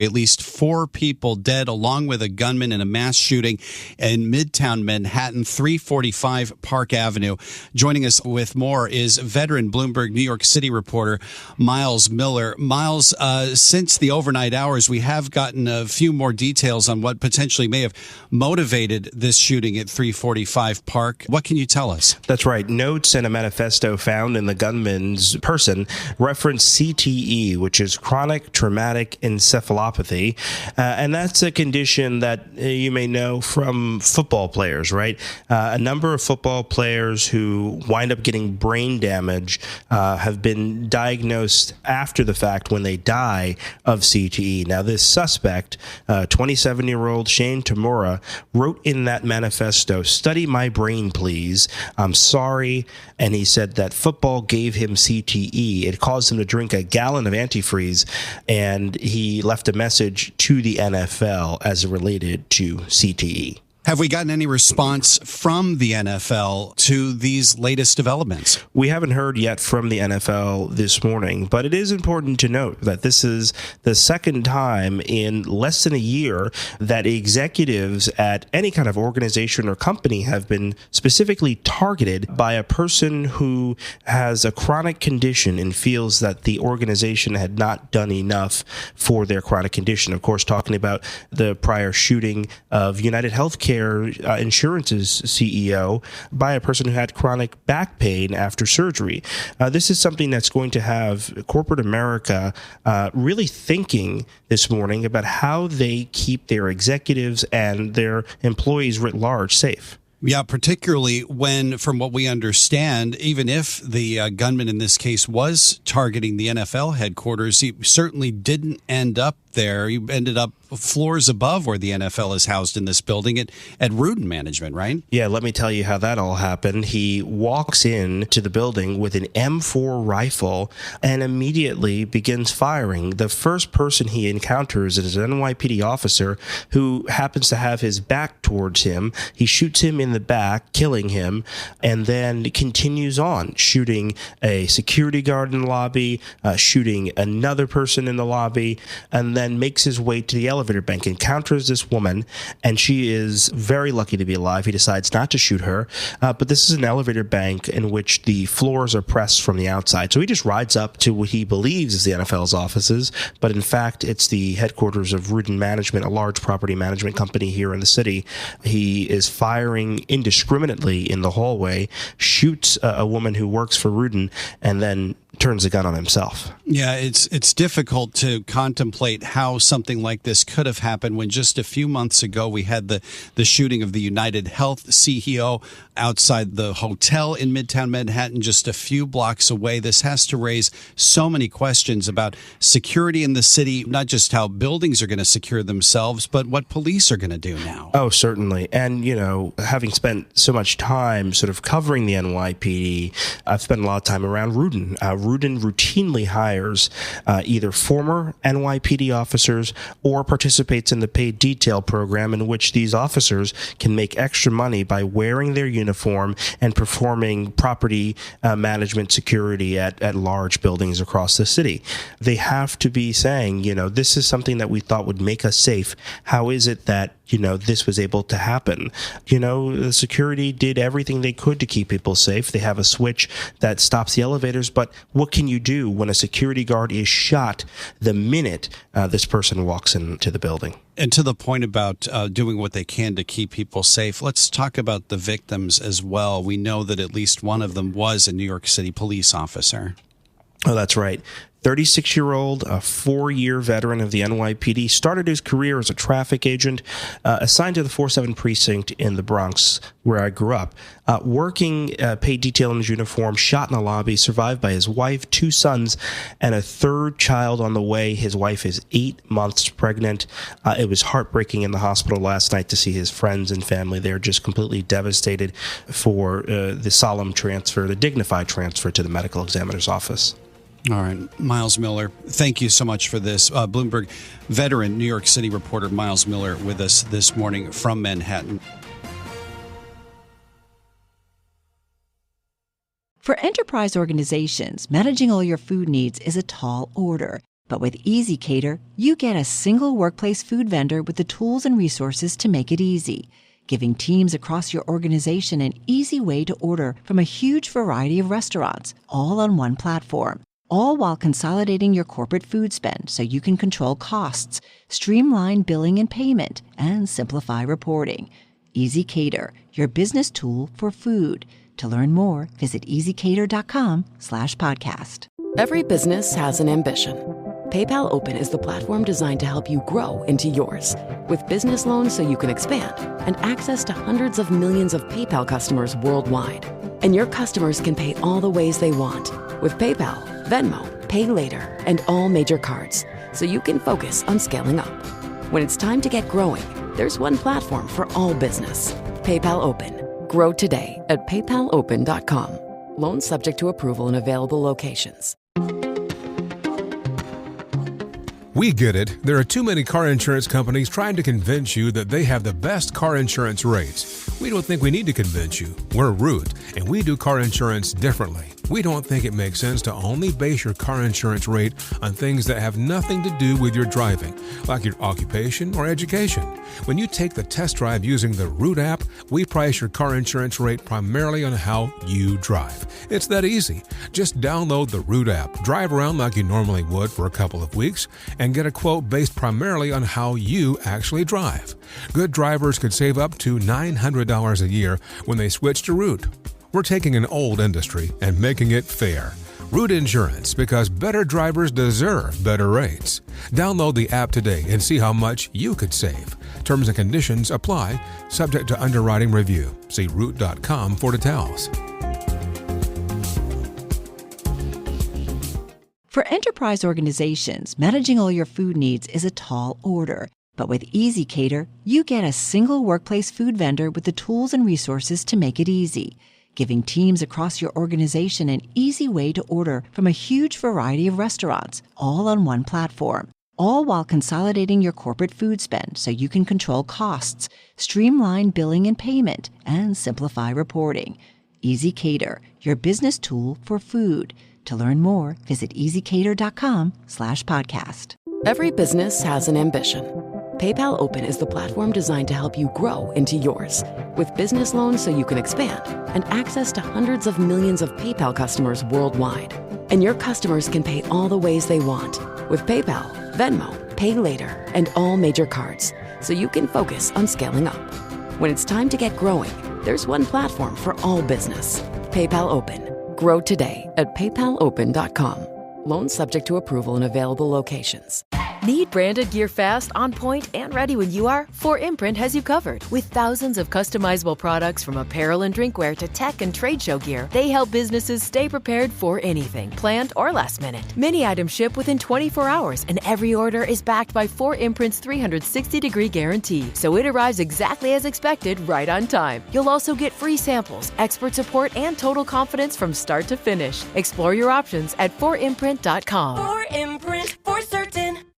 At least 4 people dead, along with a gunman in a mass shooting in Midtown Manhattan, 345 Park Avenue. Joining us with more is veteran Bloomberg New York City reporter Myles Miller. Myles, since the overnight hours, we have gotten a few more details on what potentially may have motivated this shooting at 345 Park. What can you tell us? That's right. Notes and a manifesto found in the gunman's person reference CTE, which is chronic traumatic encephalopathy. And that's a condition that you may know from football players, right? A number of football players who wind up getting brain damage have been diagnosed after the fact when they die of CTE. Now, this suspect, 27-year-old Shane Tamura, wrote in that manifesto, "Study my brain, please. I'm sorry." And he said that football gave him CTE. It caused him to drink a gallon of antifreeze, and he left a message to the NFL as related to CTE. Have we gotten any response from the NFL to these latest developments? We haven't heard yet from the NFL this morning, but it is important to note that this is the second time in less than a year that executives at any kind of organization or company have been specifically targeted by a person who has a chronic condition and feels that the organization had not done enough for their chronic condition. Of course, talking about the prior shooting of United Healthcare Insurance's CEO by a person who had chronic back pain after surgery. This is something that's going to have corporate America really thinking this morning about how they keep their executives and their employees writ large safe. Yeah, particularly when, from what we understand, even if the gunman in this case was targeting the NFL headquarters, he certainly didn't end up there. He ended up floors above where the NFL is housed in this building at Rudin Management, right? Yeah, let me tell you how that all happened. He walks in to the building with an M4 rifle and immediately begins firing. The first person he encounters is an NYPD officer who happens to have his back towards him. He shoots him in the back, killing him, and then continues on, shooting a security guard in the lobby, shooting another person in the lobby, and then makes his way to the elevator bank, encounters this woman, and she is very lucky to be alive. He decides not to shoot her, but this is an elevator bank in which the floors are pressed from the outside. So he just rides up to what he believes is the NFL's offices, but in fact, it's the headquarters of Rudin Management, a large property management company here in the city. He is firing indiscriminately in the hallway, shoots a woman who works for Rudin, and then turns the gun on himself. Yeah, it's difficult to contemplate how something like this could have happened when just a few months ago we had the shooting of the United Health CEO outside the hotel in Midtown Manhattan, just a few blocks away. This has to raise so many questions about security in the city, not just how buildings are going to secure themselves, but what police are going to do now. Oh, certainly. And, you know, having spent so much time sort of covering the NYPD, I've spent a lot of time around Rudin. Rudin routinely hires either former NYPD officers or participates in the paid detail program in which these officers can make extra money by wearing their uniform and performing property management security at large buildings across the city. They have to be saying, you know, this is something that we thought would make us safe. How is it that, you know, this was able to happen? You know, the security did everything they could to keep people safe. They have a switch that stops the elevators, but what can you do when a security guard is shot the minute this person walks into the building? And to the point about doing what they can to keep people safe, let's talk about the victims as well. We know that at least one of them was a New York City police officer. Oh, that's right. 36-year-old, a 4-year veteran of the NYPD, started his career as a traffic agent, assigned to the 4-7 precinct in the Bronx, where I grew up. Working paid detail in his uniform, shot in a lobby, survived by his wife, 2 sons, and a 3rd child on the way. His wife is 8 months pregnant. It was heartbreaking in the hospital last night to see his friends and family there just completely devastated for the solemn transfer, the dignified transfer to the medical examiner's office. All right. Myles Miller, thank you so much for this. Bloomberg veteran New York City reporter Myles Miller with us this morning from Manhattan. For enterprise organizations, managing all your food needs is a tall order. But with EasyCater, you get a single workplace food vendor with the tools and resources to make it easy, giving teams across your organization an easy way to order from a huge variety of restaurants, all on one platform. All while consolidating your corporate food spend so you can control costs, streamline billing and payment, and simplify reporting. EasyCater, your business tool for food. To learn more, visit easycater.com/podcast. Every business has an ambition. PayPal Open is the platform designed to help you grow into yours. With business loans so you can expand and access to hundreds of millions of PayPal customers worldwide. And your customers can pay all the ways they want with PayPal, Venmo, Pay Later, and all major cards, so you can focus on scaling up. When it's time to get growing, there's one platform for all business. PayPal Open. Grow today at paypalopen.com. Loans subject to approval in available locations. We get it. There are too many car insurance companies trying to convince you that they have the best car insurance rates. We don't think we need to convince you. We're Root, and we do car insurance differently. We don't think it makes sense to only base your car insurance rate on things that have nothing to do with your driving, like your occupation or education. When you take the test drive using the Root app, we price your car insurance rate primarily on how you drive. It's that easy. Just download the Root app, drive around like you normally would for a couple of weeks, and get a quote based primarily on how you actually drive. Good drivers could save up to $900 a year when they switch to Root. We're taking an old industry and making it fair. Root Insurance, because better drivers deserve better rates. Download the app today and see how much you could save. Terms and conditions apply, subject to underwriting review. See root.com for details. For enterprise organizations, managing all your food needs is a tall order. But with EasyCater, you get a single workplace food vendor with the tools and resources to make it easy, giving teams across your organization an easy way to order from a huge variety of restaurants, all on one platform. All while consolidating your corporate food spend so you can control costs, streamline billing and payment, and simplify reporting. EasyCater, your business tool for food. To learn more, visit easycater.com/podcast. Every business has an ambition. PayPal Open is the platform designed to help you grow into yours. With business loans so you can expand and access to hundreds of millions of PayPal customers worldwide. And your customers can pay all the ways they want with PayPal, Venmo, Pay Later, and all major cards, so you can focus on scaling up. When it's time to get growing, there's one platform for all business. PayPal Open. Grow today at paypalopen.com. Loans subject to approval in available locations. Need branded gear fast, on point, and ready when you are? 4imprint has you covered. With thousands of customizable products from apparel and drinkware to tech and trade show gear, they help businesses stay prepared for anything, planned or last minute. Many items ship within 24 hours, and every order is backed by 4imprint's 360-degree guarantee, so it arrives exactly as expected, right on time. You'll also get free samples, expert support, and total confidence from start to finish. Explore your options at 4imprint.com. 4imprint.